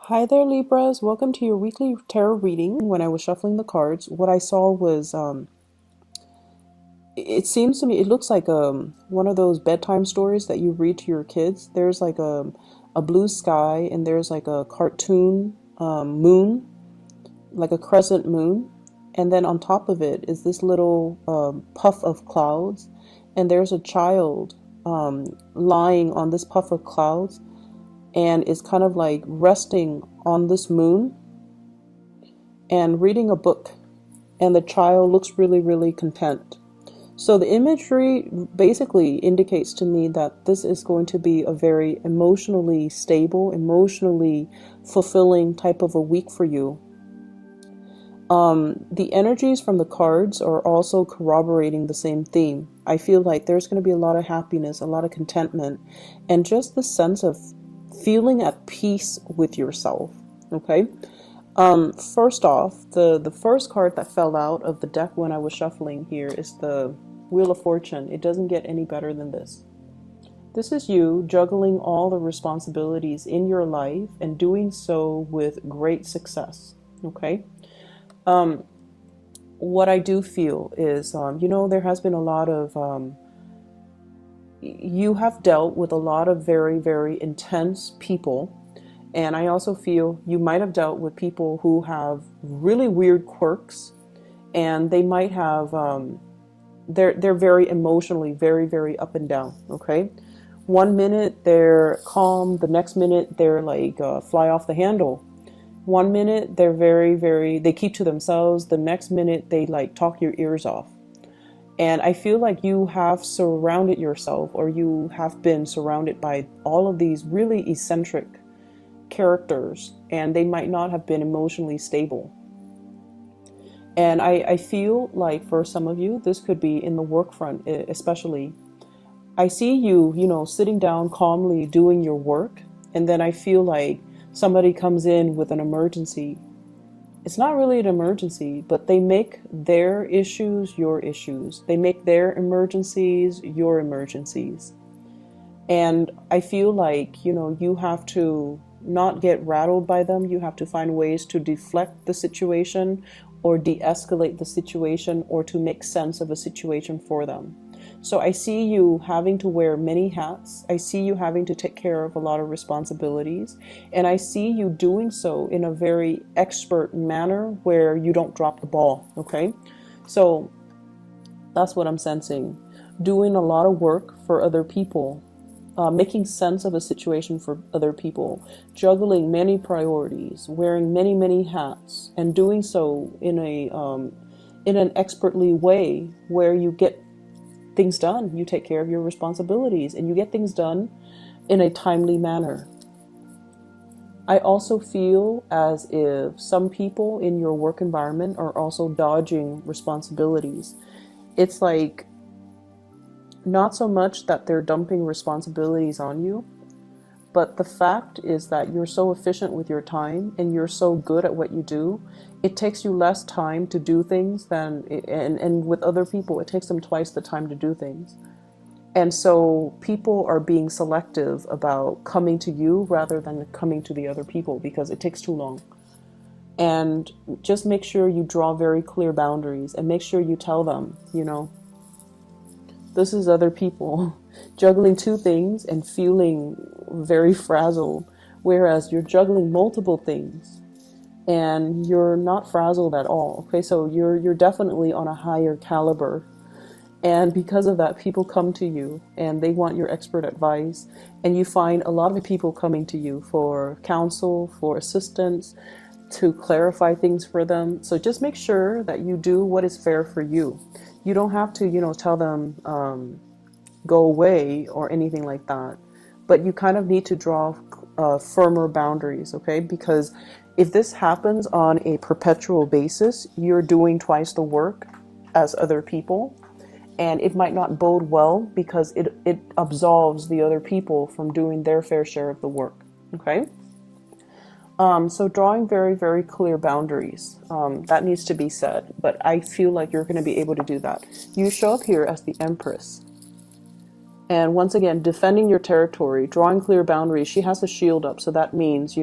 Hi there, Libras. Welcome to your weekly tarot reading. When I was shuffling the cards, what I saw was it seems to me, it looks like one of those bedtime stories that you read to your kids. There's like a blue sky, and there's like a cartoon moon, like a crescent moon. And then on top of it is this little puff of clouds, and there's a child lying on this puff of clouds, and is kind of like resting on this moon and reading a book, and the child looks really, really content. So the imagery basically indicates to me that this is going to be a very emotionally stable, emotionally fulfilling type of a week for you. The energies from the cards are also corroborating the same theme. I feel like there's going to be a lot of happiness, a lot of contentment, and just the sense of feeling at peace with yourself. Okay. First off, the first card that fell out of the deck when I was shuffling here is the Wheel of Fortune. It doesn't get any better than this. This is you juggling all the responsibilities in your life and doing so with great success. Okay. What I do feel is, there has been a lot of, you have dealt with a lot of very, very intense people. And I also feel you might have dealt with people who have really weird quirks, and they might have, they're very emotionally, very, very up and down. Okay. One minute they're calm, the next minute they're like fly off the handle. One minute they're very, very, they keep to themselves. The next minute they like talk your ears off. And I feel like you have surrounded yourself, or you have been surrounded by all of these really eccentric characters, and they might not have been emotionally stable. And I feel like for some of you, this could be in the work front, especially. I see you, sitting down calmly doing your work, and then I feel like somebody comes in with an emergency. It's not really an emergency, but they make their issues your issues. They make their emergencies your emergencies. And I feel like, you have to not get rattled by them. You have to find ways to deflect the situation, or de-escalate the situation, or to make sense of a situation for them. So I see you having to wear many hats. I see you having to take care of a lot of responsibilities. And I see you doing so in a very expert manner where you don't drop the ball. Okay. So that's what I'm sensing. Doing a lot of work for other people. Making sense of a situation for other people, juggling many priorities, wearing many, many hats, and doing so in an expertly way where you get things done. You take care of your responsibilities, and you get things done in a timely manner. I also feel as if some people in your work environment are also dodging responsibilities. It's like, not so much that they're dumping responsibilities on you, but the fact is that you're so efficient with your time and you're so good at what you do, it takes you less time to do things and with other people, it takes them twice the time to do things. And so people are being selective about coming to you rather than coming to the other people because it takes too long. And just make sure you draw very clear boundaries, and make sure you tell them, this is other people juggling two things and feeling very frazzled, whereas you're juggling multiple things and you're not frazzled at all. Okay, so you're definitely on a higher caliber. And because of that, people come to you and they want your expert advice. And you find a lot of people coming to you for counsel, for assistance, to clarify things for them. So just make sure that you do what is fair for you. You don't have to, tell them, go away or anything like that. But you kind of need to draw firmer boundaries, okay? Because if this happens on a perpetual basis, you're doing twice the work as other people. And it might not bode well because it absolves the other people from doing their fair share of the work, okay? So drawing very, very clear boundaries, that needs to be said, but I feel like you're going to be able to do that. You show up here as the Empress. And once again, defending your territory, drawing clear boundaries. She has a shield up. So that means,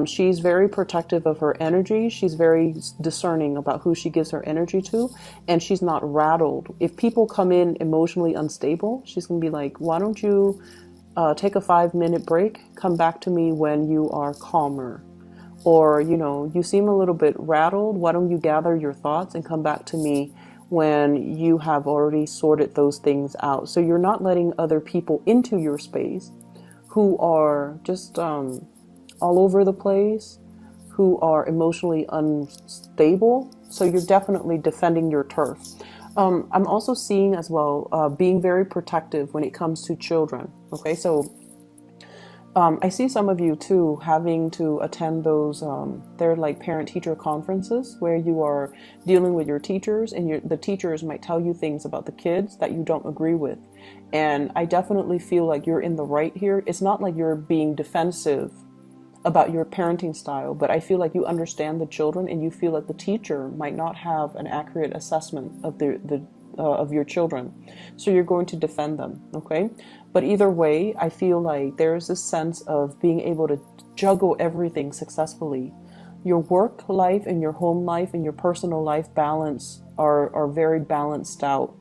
She's very protective of her energy. She's very discerning about who she gives her energy to, and she's not rattled. If people come in emotionally unstable, she's going to be like, why don't you take a 5-minute break, come back to me when you are calmer. Or, you know, you seem a little bit rattled. Why don't you gather your thoughts and come back to me when you have already sorted those things out? So you're not letting other people into your space who are just all over the place, who are emotionally unstable. So you're definitely defending your turf. I'm also seeing as well being very protective when it comes to children. Okay, so I see some of you too having to attend those, they're like parent-teacher conferences where you are dealing with your teachers, and the teachers might tell you things about the kids that you don't agree with. And I definitely feel like you're in the right here. It's not like you're being defensive about your parenting style, but I feel like you understand the children and you feel like the teacher might not have an accurate assessment of of your children. So you're going to defend them, okay? But either way, I feel like there's this sense of being able to juggle everything successfully. Your work life and your home life and your personal life balance are very balanced out.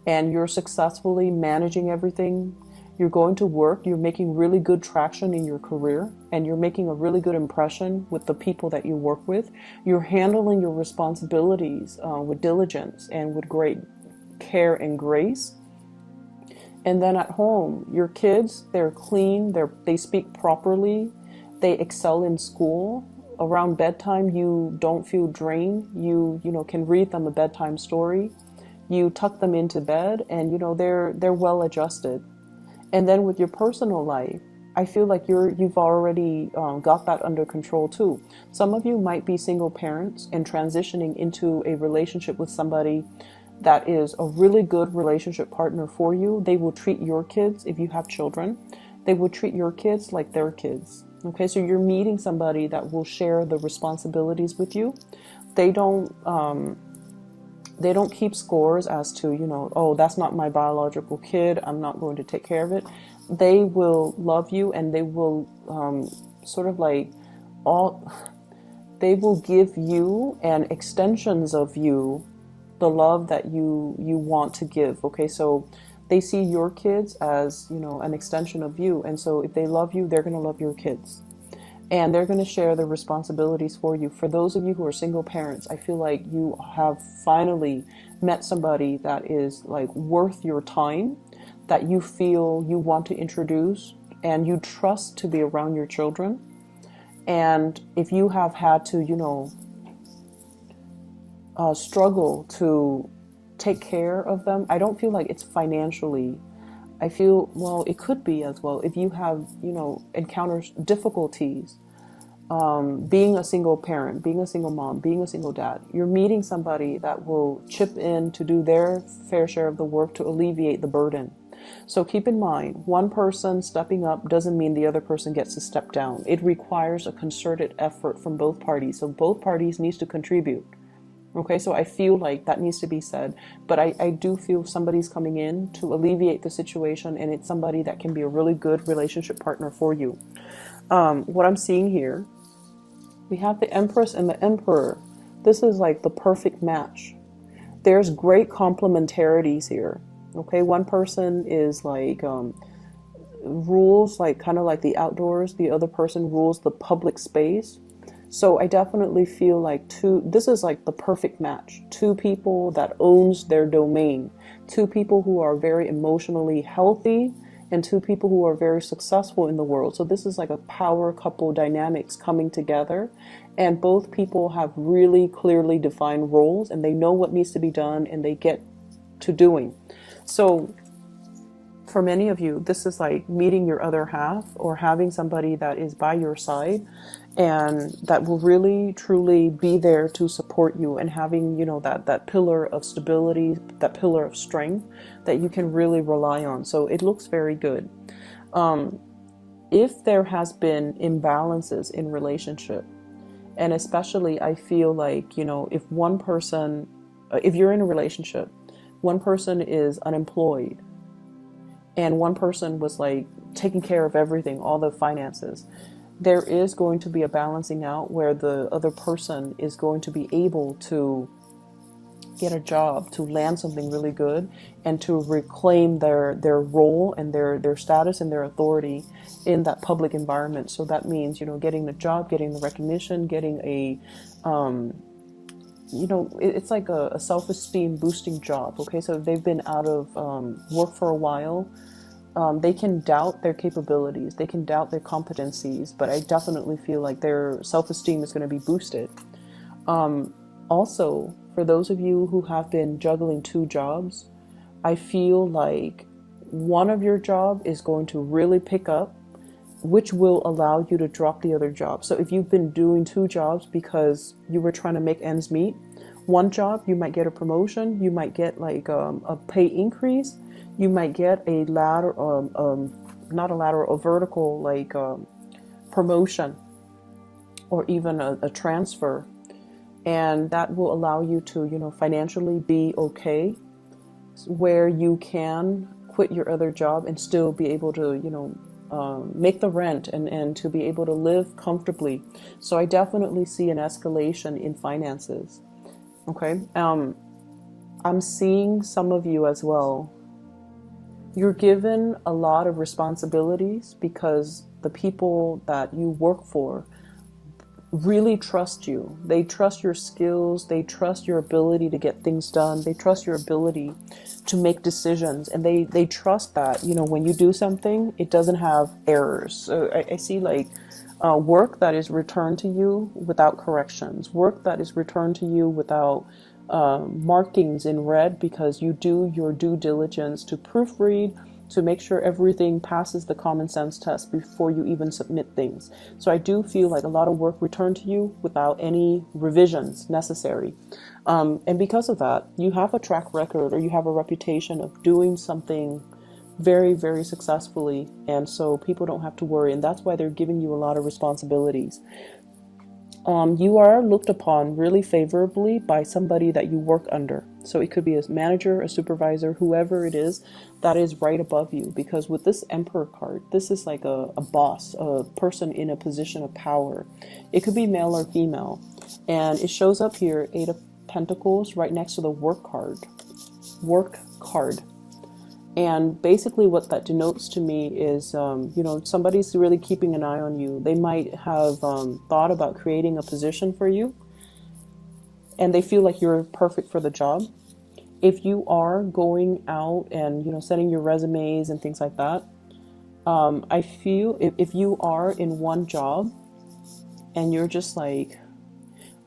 And you're successfully managing everything. You're going to work, you're making really good traction in your career, and you're making a really good impression with the people that you work with. You're handling your responsibilities with diligence and with great care and grace. And then at home, your kids, they're clean, they speak properly, they excel in school. Around bedtime, you don't feel drained. You can read them a bedtime story. You tuck them into bed, and they're well adjusted. And then with your personal life, I feel like you've already got that under control too. Some of you might be single parents and transitioning into a relationship with somebody that is a really good relationship partner for you. They will treat your kids, if you have children, they will treat your kids like their kids. Okay, so you're meeting somebody that will share the responsibilities with you. They don't keep scores as to, oh, that's not my biological kid, I'm not going to take care of it. They will love you, and they will they will give you and extensions of you the love that you want to give. Okay, so they see your kids as, an extension of you. And so if they love you, they're going to love your kids. And they're going to share the responsibilities for you. For those of you who are single parents, I feel like you have finally met somebody that is like worth your time, that you feel you want to introduce and you trust to be around your children. And if you have had to, struggle to take care of them, I don't feel like it's financially. I feel, well, it could be as well if you have, encountered difficulties being a single parent, being a single mom, being a single dad. You're meeting somebody that will chip in to do their fair share of the work to alleviate the burden. So keep in mind, one person stepping up doesn't mean the other person gets to step down. It requires a concerted effort from both parties. So both parties need to contribute. Okay, so I feel like that needs to be said, but I do feel somebody's coming in to alleviate the situation, and it's somebody that can be a really good relationship partner for you. What I'm seeing here, we have the Empress and the Emperor. This is like the perfect match. There's great complementarities here. Okay, one person is like rules like kind of like the outdoors, the other person rules the public space. So I definitely feel like this is like the perfect match. Two people that owns their domain. Two people who are very emotionally healthy, and two people who are very successful in the world. So this is like a power couple dynamics coming together. And both people have really clearly defined roles, and they know what needs to be done, and they get to doing. So for many of you, this is like meeting your other half, or having somebody that is by your side and that will really truly be there to support you, and having, that pillar of stability, that pillar of strength that you can really rely on. So it looks very good. If there has been imbalances in relationship, and especially I feel like, if one person, if you're in a relationship, one person is unemployed and one person was like taking care of everything, all the finances, there is going to be a balancing out where the other person is going to be able to get a job, to land something really good, and to reclaim their role and their status and their authority in that public environment. So that means, getting the job, getting the recognition, getting a it's like a self-esteem boosting job. Okay, so if they've been out of work for a while, they can doubt their capabilities, they can doubt their competencies, but I definitely feel like their self-esteem is going to be boosted. Also, for those of you who have been juggling two jobs, I feel like one of your job is going to really pick up, which will allow you to drop the other job. So if you've been doing two jobs because you were trying to make ends meet, one job, you might get a promotion, you might get like a pay increase, you might get a ladder, not a lateral, a vertical, like promotion, or even a transfer. And that will allow you to, financially be okay, where you can quit your other job and still be able to, make the rent and to be able to live comfortably. So I definitely see an escalation in finances. Okay. I'm seeing some of you as well. You're given a lot of responsibilities because the people that you work for really trust you. They trust your skills. They trust your ability to get things done. They trust your ability to make decisions. And they trust that, when you do something, it doesn't have errors. So I see like work that is returned to you without corrections, work that is returned to you without markings in red, because you do your due diligence to proofread, to make sure everything passes the common sense test before you even submit things. So I do feel like a lot of work returned to you without any revisions necessary. And because of that, you have a track record, or you have a reputation of doing something very, very successfully. And so people don't have to worry. And that's why they're giving you a lot of responsibilities. You are looked upon really favorably by somebody that you work under. So it could be a manager, a supervisor, whoever it is that is right above you. Because with this Emperor card, this is like a boss, a person in a position of power. It could be male or female. And it shows up here, 8 of Pentacles, right next to the work card. Work card. And basically what that denotes to me is, somebody's really keeping an eye on you. They might have thought about creating a position for you, and they feel like you're perfect for the job. If you are going out and, sending your resumes and things like that, I feel if you are in one job and you're just like,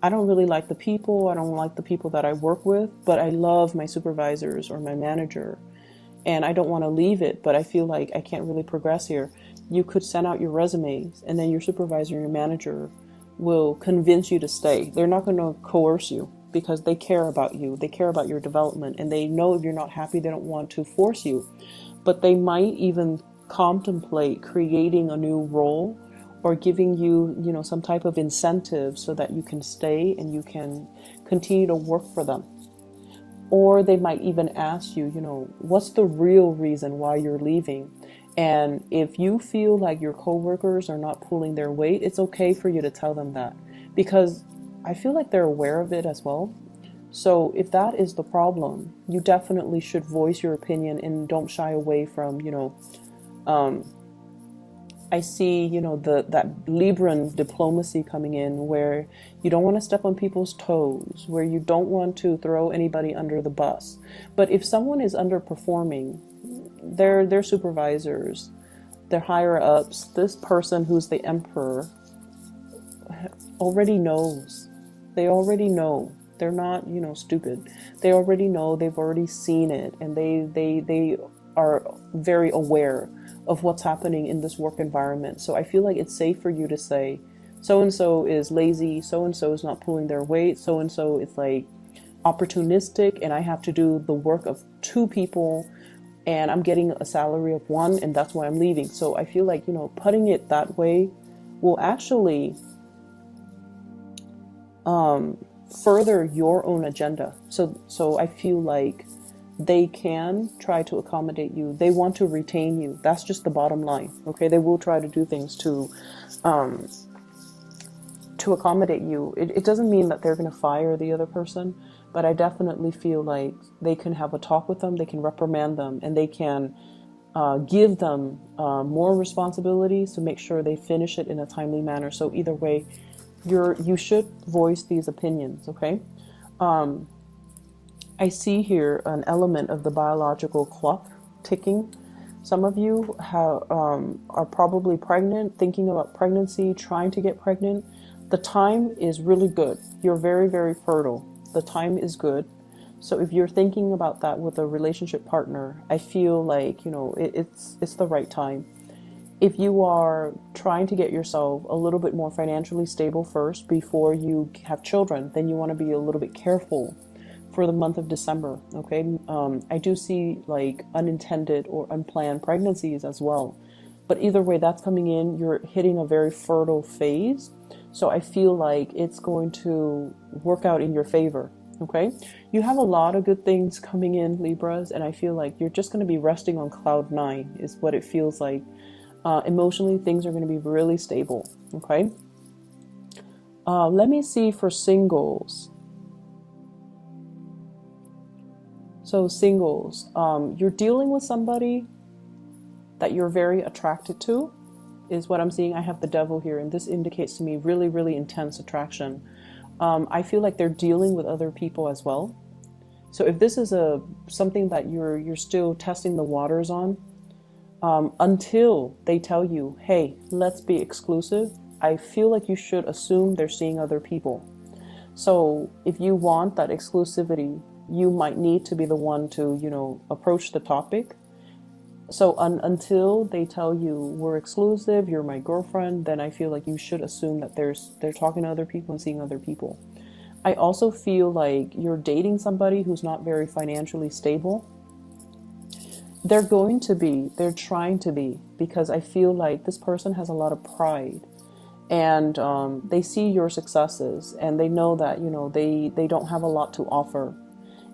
I don't really like the people, I don't like the people that I work with, but I love my supervisors or my manager, and I don't want to leave it, but I feel like I can't really progress here. You could send out your resumes, and then your supervisor, your manager will convince you to stay. They're not going to coerce you because they care about you. They care about your development, and they know if you're not happy, they don't want to force you. But they might even contemplate creating a new role or giving you, some type of incentive so that you can stay and you can continue to work for them. Or they might even ask you, what's the real reason why you're leaving? And if you feel like your coworkers are not pulling their weight, it's okay for you to tell them that, because I feel like they're aware of it as well. So if that is the problem, you definitely should voice your opinion and don't shy away from, I see, that Libran diplomacy coming in, where you don't want to step on people's toes, where you don't want to throw anybody under the bus. But if someone is underperforming, their supervisors, their higher ups, this person who's the emperor already knows. They already know. They're not, stupid. They already know. They've already seen it, and they are very aware of what's happening in this work environment. So I feel like it's safe for you to say, so-and-so is lazy, so-and-so is not pulling their weight, so-and-so is like opportunistic, and I have to do the work of 2 people, and I'm getting a salary of 1, and that's why I'm leaving. So I feel like, putting it that way will actually further your own agenda. So I feel like they can try to accommodate you. They want to retain you. That's just the bottom line. Okay, they will try to do things to accommodate you. It doesn't mean that they're going to fire the other person, but I definitely feel like they can have a talk with them, they can reprimand them, and they can give them more responsibilities to make sure they finish it in a timely manner. So either way, you should voice these opinions, okay? I see here an element of the biological clock ticking. Some of you are probably pregnant, thinking about pregnancy, trying to get pregnant. The time is really good. You're very, very fertile. The time is good. So if you're thinking about that with a relationship partner, I feel like, you know, it's the right time. If you are trying to get yourself a little bit more financially stable first before you have children, then you want to be a little bit careful for the month of December, okay? I do see like unintended or unplanned pregnancies as well. But either way, that's coming in. You're hitting a very fertile phase. So I feel like it's going to work out in your favor, okay? You have a lot of good things coming in, Libras, and I feel like you're just going to be resting on cloud 9 is what it feels like. Emotionally, things are going to be really stable, okay? Let me see for singles. So singles, you're dealing with somebody that you're very attracted to, is what I'm seeing. I have the devil here, and this indicates to me really, really intense attraction. I feel like they're dealing with other people as well. So if this is something that you're still testing the waters on, until they tell you, hey, let's be exclusive, I feel like you should assume they're seeing other people. So if you want that exclusivity, you might need to be the one to, you know, approach the topic. So until they tell you we're exclusive, you're my girlfriend, then I feel like you should assume that they're talking to other people and seeing other people. I also feel like you're dating somebody who's not very financially stable. They're trying to be, because I feel like this person has a lot of pride, and they see your successes, and they know that, you know, they don't have a lot to offer.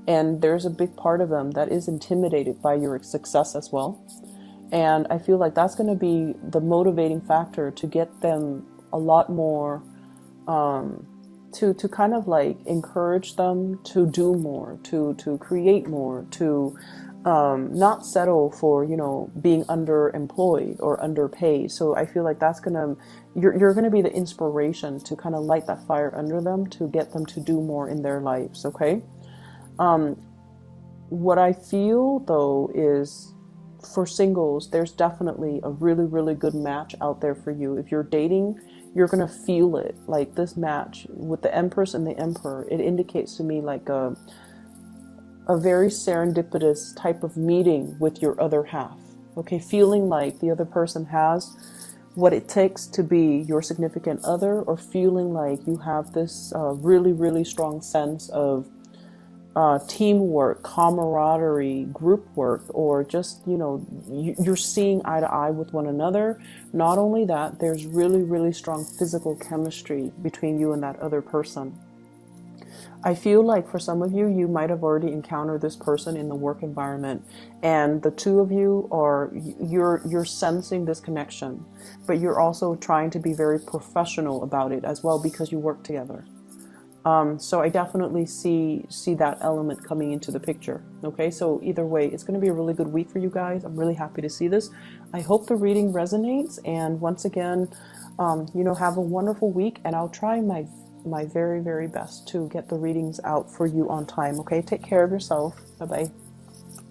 And there's a big part of them that is intimidated by your success as well. And I feel like that's going to be the motivating factor to get them a lot more, to kind of like encourage them to do more, to create more, to not settle for, you know, being underemployed or underpaid. So I feel like that's you're gonna be the inspiration to kind of light that fire under them, to get them to do more in their lives, okay? What I feel though is, for singles, there's definitely a really, really good match out there for you. If you're dating, you're going to feel it. Like this match with the Empress and the Emperor, it indicates to me like a very serendipitous type of meeting with your other half. Okay, feeling like the other person has what it takes to be your significant other, or feeling like you have this really, really strong sense of teamwork, camaraderie, group work, or just, you know, you're seeing eye to eye with one another. Not only that, there's really, really strong physical chemistry between you and that other person. I feel like for some of you, you might have already encountered this person in the work environment, and the two of you you're sensing this connection, but you're also trying to be very professional about it as well, because you work together. So I definitely see that element coming into the picture. Okay, so either way, it's going to be a really good week for you guys. I'm really happy to see this. I hope the reading resonates. And once again, you know, have a wonderful week. And I'll try my very, very best to get the readings out for you on time. Okay, take care of yourself. Bye-bye.